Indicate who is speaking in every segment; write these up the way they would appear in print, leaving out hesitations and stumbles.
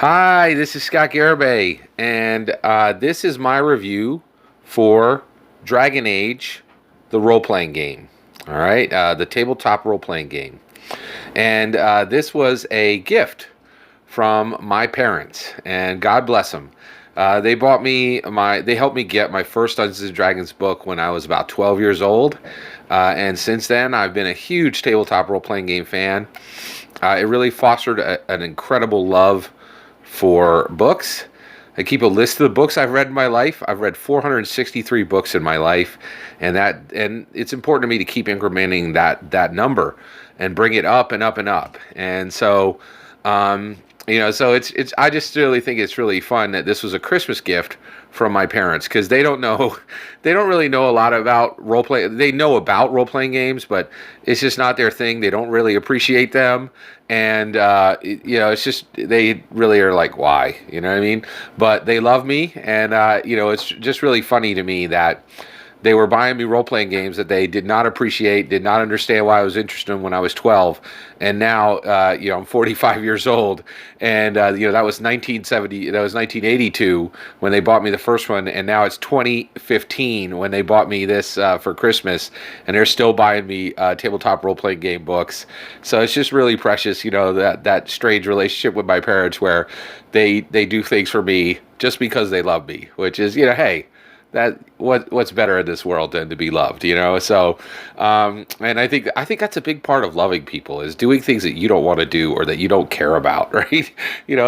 Speaker 1: Hi, this is Scott Garibay, and this is my review for Dragon Age, the role-playing game. All right, the tabletop role-playing game, and this was a gift from my parents, and God bless them. They bought me they helped me get my first Dungeons and Dragons book when I was about 12 years old, and since then I've been a huge tabletop role-playing game fan. It really fostered an incredible love for books. I keep a list of the books I've read in my life. I've read 463 books in my life, and it's important to me to keep incrementing that number and bring it up and up and up. And so, so it's I just really think it's really fun that this was a Christmas gift from my parents, because they don't really know a lot about role play. They know about role playing games, but it's just not their thing. They don't really appreciate them, and it's just they really are like, why, you know what I mean? But they love me, and it's just really funny to me that they were buying me role-playing games that they did not appreciate, did not understand why I was interested in when I was 12. And now, I'm 45 years old. And, that was 1982 when they bought me the first one. And now it's 2015 when they bought me this for Christmas. And they're still buying me tabletop role-playing game books. So it's just really precious, that strange relationship with my parents where they do things for me just because they love me, which is, hey, what's better in this world than to be loved, So, and I think that's a big part of loving people, is doing things that you don't want to do or that you don't care about, right?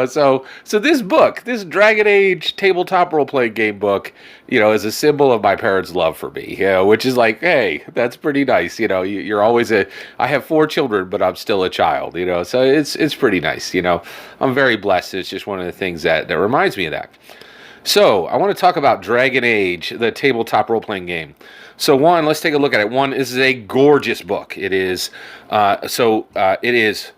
Speaker 1: So this book, this Dragon Age tabletop role playing game book, is a symbol of my parents' love for me, which is like, hey, that's pretty nice. You're always I have 4 children, but I'm still a child, So it's pretty nice. I'm very blessed. It's just one of the things that reminds me of that. So, I want to talk about Dragon Age, the tabletop role-playing game. So, let's take a look at it. This is a gorgeous book. It is, it is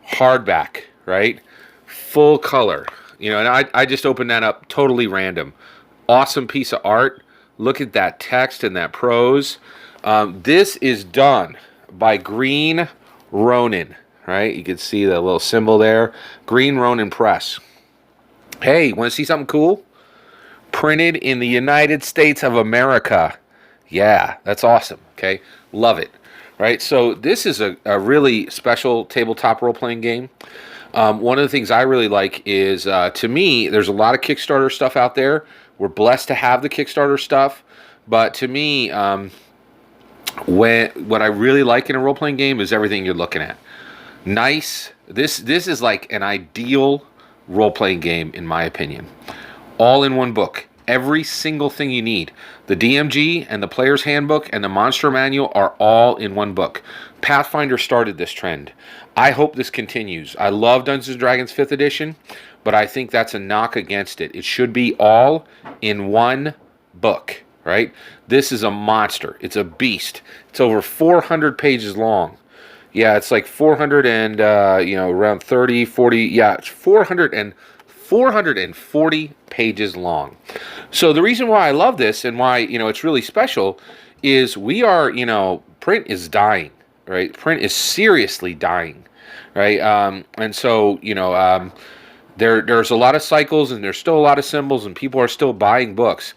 Speaker 1: hardback, right? Full color. And I just opened that up totally random. Awesome piece of art. Look at that text and that prose. This is done by Green Ronin, right? You can see the little symbol there. Green Ronin Press. Hey, want to see something cool? Printed in the United States of America. Yeah, that's awesome. Okay, love it. Right, so this is a really special tabletop role-playing game. One of the things I really like is, to me, there's a lot of Kickstarter stuff out there. We're blessed to have the Kickstarter stuff, but to me, what I really like in a role-playing game is everything you're looking at. Nice. This is like an ideal role-playing game, in my opinion. All in one book. Every single thing you need. The DMG and the Player's Handbook and the Monster Manual are all in one book. Pathfinder started this trend. I hope this continues. I love Dungeons & Dragons 5th edition, but I think that's a knock against it. It should be all in one book, right? This is a monster. It's a beast. It's over 400 pages long. Yeah, it's like 400 and, around 30, 40. Yeah, it's 440 pages long. So the reason why I love this and why, it's really special is we are, print is dying, right? Print is seriously dying, right? And so, there's a lot of cycles and there's still a lot of symbols and people are still buying books.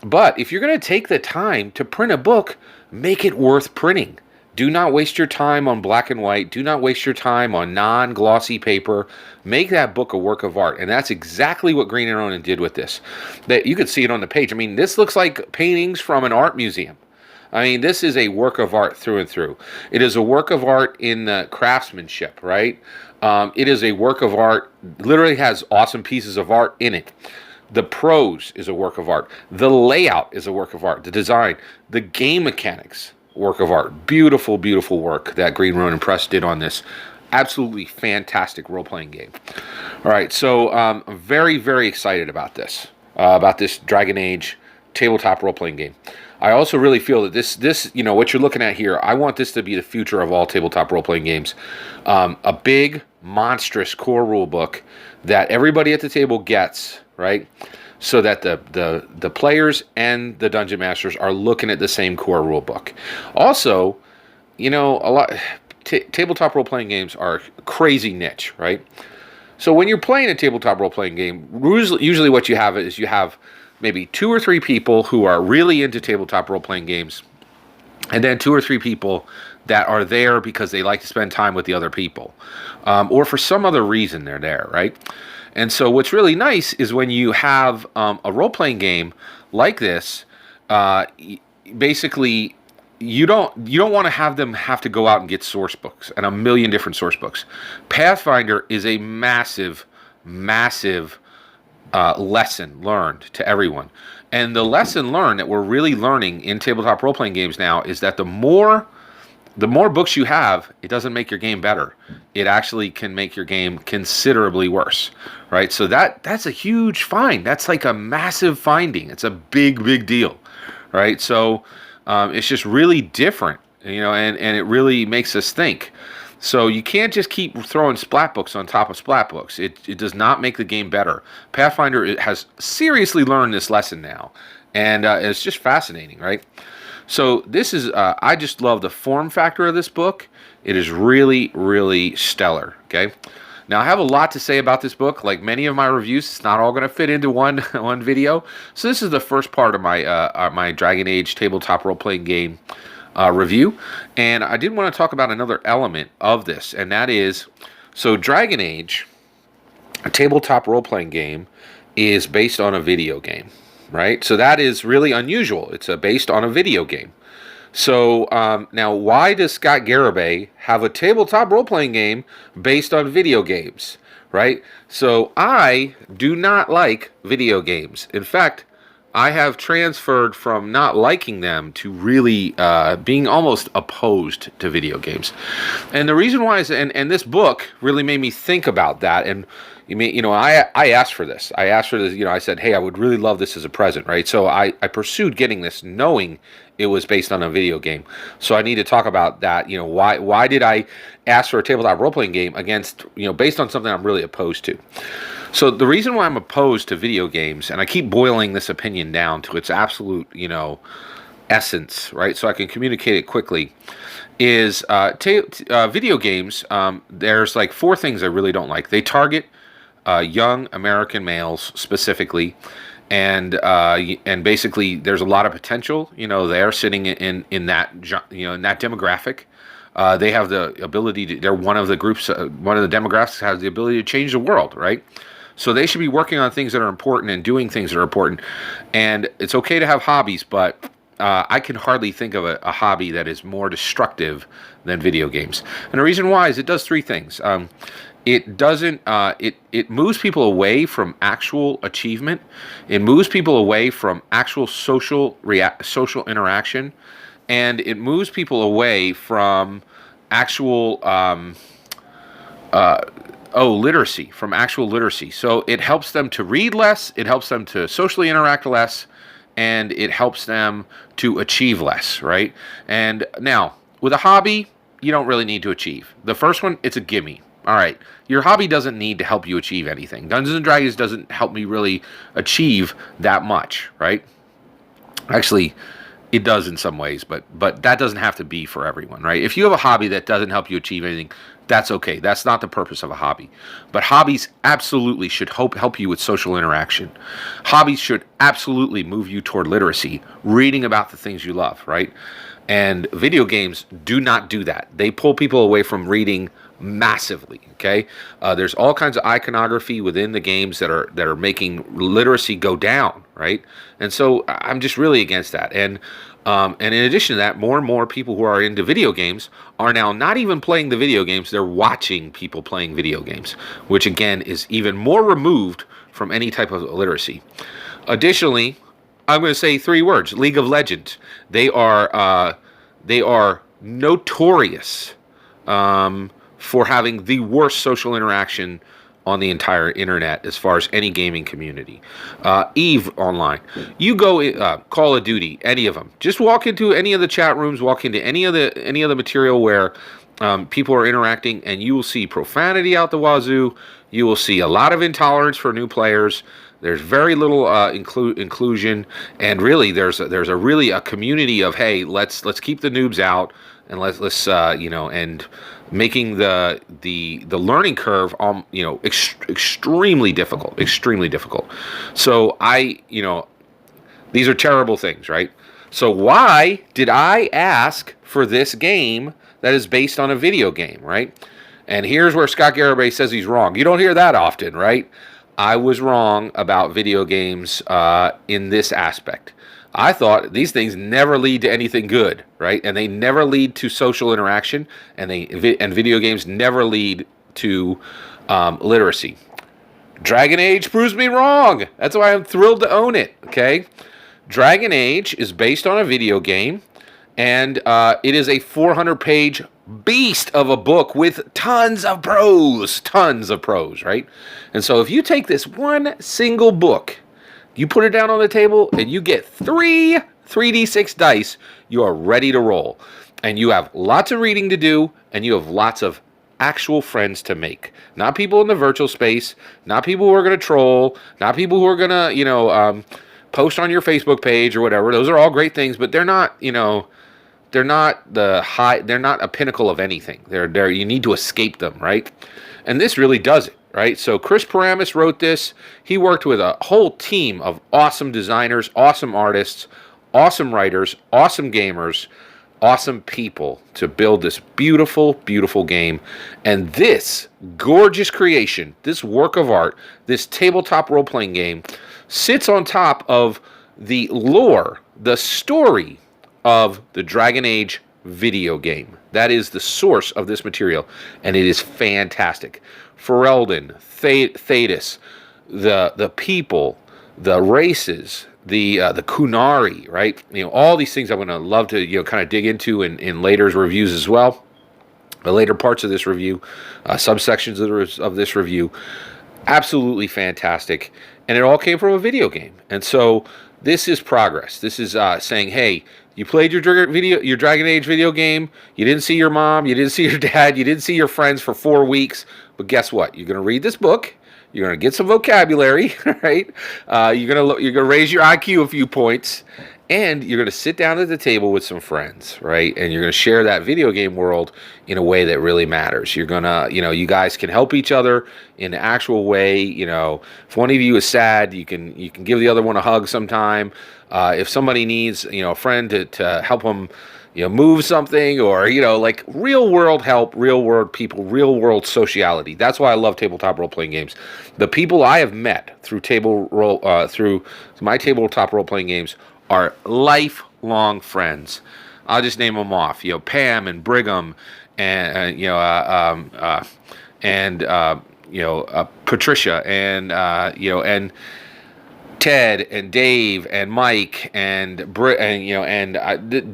Speaker 1: But if you're going to take the time to print a book, make it worth printing. Do not waste your time on black and white. Do not waste your time on non-glossy paper. Make that book a work of art. And that's exactly what Green and Ronin did with this. That you could see it on the page. I mean, this looks like paintings from an art museum. I mean, this is a work of art through and through. It is a work of art in the craftsmanship, right? It is a work of art, literally has awesome pieces of art in it. The prose is a work of art. The layout is a work of art. The design, the game mechanics, work of art. Beautiful, beautiful work that Green Ronin Press did on this. Absolutely fantastic role-playing game. All right, so I'm very, very excited about this Dragon Age tabletop role-playing game. I also really feel that this, what you're looking at here, I want this to be the future of all tabletop role-playing games. A big, monstrous core rule book that everybody at the table gets, right? So that the players and the dungeon masters are looking at the same core rule book. Also, tabletop role-playing games are a crazy niche, right? So when you're playing a tabletop role-playing game, usually what you have is you have maybe 2 or 3 people who are really into tabletop role-playing games, and then 2 or 3 people that are there because they like to spend time with the other people, or for some other reason they're there, right? And so what's really nice is when you have a role-playing game like this, basically you don't want to have them have to go out and get source books and a million different source books. Pathfinder is a massive lesson learned to everyone. And the lesson learned that we're really learning in tabletop role-playing games now is that the more books you have, it doesn't make your game better. It actually can make your game considerably worse, right? So that's a huge find. That's like a massive finding. It's a big deal, right? So it's just really different, and it really makes us think. So you can't just keep throwing splat books on top of splat books. It does not make the game better. Pathfinder has seriously learned this lesson now, and it's just fascinating, right? So this is, I just love the form factor of this book. It is really stellar, okay? Now, I have a lot to say about this book. Like many of my reviews, it's not all going to fit into one video. So this is the first part of my Dragon Age tabletop role-playing game review. And I did want to talk about another element of this, and that is, so Dragon Age, a tabletop role-playing game, is based on a video game, right? So that is really unusual. It's based on a video game. So now, why does Scott Garibay have a tabletop role-playing game based on video games, right? So I do not like video games. In fact, I have transferred from not liking them to really being almost opposed to video games. And the reason why is, and this book really made me think about that. And I asked for this. I asked for this. I said, hey, I would really love this as a present, right? So I pursued getting this, knowing it was based on a video game. So I need to talk about that. Why did I ask for a tabletop role-playing game against, based on something I'm really opposed to? So the reason why I'm opposed to video games, and I keep boiling this opinion down to its absolute, essence, right? So I can communicate it quickly, is video games, there's like 4 things I really don't like. They target young American males specifically, and basically there's a lot of potential, there sitting in that, in that demographic. They have the ability to, they're one of the groups, one of the demographics has the ability to change the world, right? So they should be working on things that are important and doing things that are important. And it's okay to have hobbies, but I can hardly think of a hobby that is more destructive than video games. And the reason why is it does 3 things. It doesn't. It moves people away from actual achievement. It moves people away from actual social interaction, and it moves people away from actual literacy, from actual literacy. So it helps them to read less, it helps them to socially interact less, and it helps them to achieve less, right? And now, with a hobby, you don't really need to achieve. The first one, it's a gimme. All right, your hobby doesn't need to help you achieve anything. Dungeons & Dragons doesn't help me really achieve that much, right? Actually, it does in some ways, but that doesn't have to be for everyone, right? If you have a hobby that doesn't help you achieve anything, that's okay. That's not the purpose of a hobby. But hobbies absolutely should help you with social interaction. Hobbies should absolutely move you toward literacy, reading about the things you love, right? And video games do not do that. They pull people away from reading massively, okay? There's all kinds of iconography within the games that are making literacy go down, right? And so I'm just really against that. And in addition to that, more and more people who are into video games are now not even playing the video games, they're watching people playing video games, which again is even more removed from any type of literacy. Additionally, I'm going to say 3 words: League of Legends. They are notorious for having the worst social interaction on the entire internet as far as any gaming community. EVE Online. You go Call of Duty, any of them. Just walk into any of the chat rooms, walk into any of the material where people are interacting, and you will see profanity out the wazoo. You will see a lot of intolerance for new players. There's very little inclusion, and really there's a community of, hey, let's keep the noobs out, and let's and making the learning curve extremely difficult, extremely difficult. So these are terrible things, right? So why did I ask for this game that is based on a video game, right? And here's where Scott Garibay says he's wrong. You don't hear that often, right? I was wrong about video games in this aspect. I thought these things never lead to anything good, right? And they never lead to social interaction, and video games never lead to literacy. Dragon Age proves me wrong. That's why I'm thrilled to own it, okay? Dragon Age is based on a video game, and it is a 400-page beast of a book with tons of prose, right? And so if you take this one single book, you put it down on the table, and you get 3d6 dice, you are ready to roll. And you have lots of reading to do, and you have lots of actual friends to make. Not people in the virtual space, not people who are going to troll, not people who are going to, post on your Facebook page or whatever. Those are all great things, but they're not, they're not a pinnacle of anything. They're you need to escape them, right? And this really does it, right? So Chris Paramus wrote this. He worked with a whole team of awesome designers, awesome artists, awesome writers, awesome gamers, awesome people to build this beautiful, beautiful game. And this gorgeous creation, this work of art, this tabletop role-playing game sits on top of the lore, the story of the Dragon Age video game. That is the source of this material, and it is fantastic. Ferelden, Thetis, the people, the races, the Kunari, right? All these things I'm going to love to kind of dig into in later reviews as well. The later parts of this review, subsections of this review, absolutely fantastic. And it all came from a video game. And so this is progress. This is saying, hey, you played your Dragon Age video game. You didn't see your mom. You didn't see your dad. You didn't see your friends for 4 weeks. But guess what? You're going to read this book. You're going to get some vocabulary, right? You're going to raise your IQ a few points. And you're going to sit down at the table with some friends, right? And you're going to share that video game world in a way that really matters. You're going to, you guys can help each other in an actual way. If one of you is sad, you can give the other one a hug sometime. If somebody needs, a friend to help them, move something, or, like real world help, real world people, real world sociality. That's why I love tabletop role-playing games. The people I have met through through my tabletop role-playing games are lifelong friends. I'll just name them off. Pam and Brigham, and Patricia, and and Ted and Dave and Mike and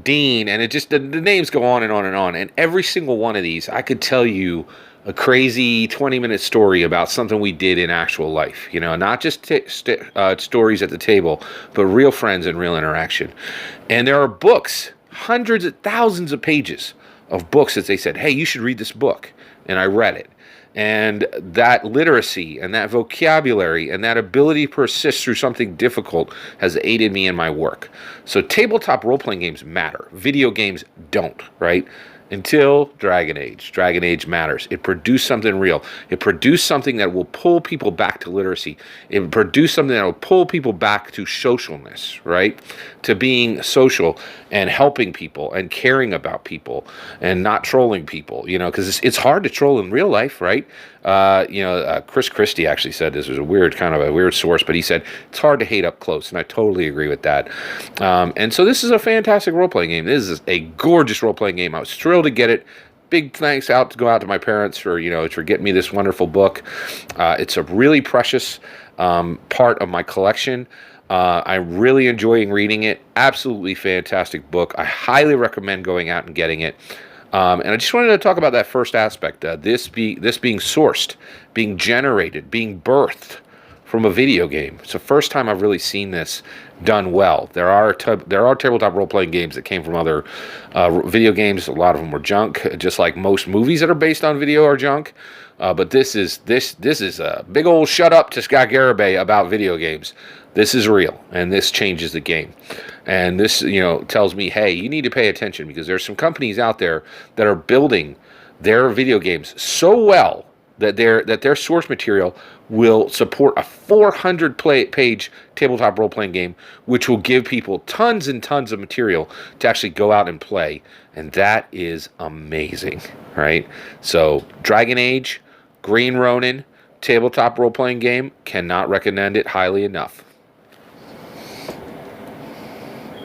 Speaker 1: Dean, and it just the names go on and on and on. And every single one of these, I could tell you a crazy 20-minute story about something we did in actual life, not just stories at the table, but real friends and real interaction. And there are books, hundreds of thousands of pages of books that they said, hey, you should read this book. And I read it. And that literacy and that vocabulary and that ability to persist through something difficult has aided me in my work. So tabletop role-playing games matter. Video games don't, right? Until Dragon Age. Dragon Age matters. It produced something real. It produced something that will pull people back to literacy. It produced something that will pull people back to socialness, right? To being social and helping people and caring about people and not trolling people, because it's hard to troll in real life, right? Chris Christie actually said this was a weird source, but he said it's hard to hate up close, and I totally agree with that. And so this is a fantastic role-playing game. This is a gorgeous role-playing game. I was thrilled to get it. Big thanks go out to my parents for getting me this wonderful book. It's a really precious part of my collection. I'm really enjoying reading it. Absolutely fantastic book. I highly recommend going out and getting it. And I just wanted to talk about that first aspect, this being sourced, being generated, being birthed from a video game. It's the first time I've really seen this done well. There are tabletop role-playing games that came from other video games. A lot of them were junk, just like most movies that are based on video are junk. But this is a big old shut up to Scott Garibay about video games. This is real, and this changes the game. And this, tells me, hey, you need to pay attention, because there's some companies out there that are building their video games so well that their source material will support a 400 page tabletop role playing game, which will give people tons and tons of material to actually go out and play, and that is amazing, right? So Dragon Age, Green Ronin, tabletop role playing game, cannot recommend it highly enough.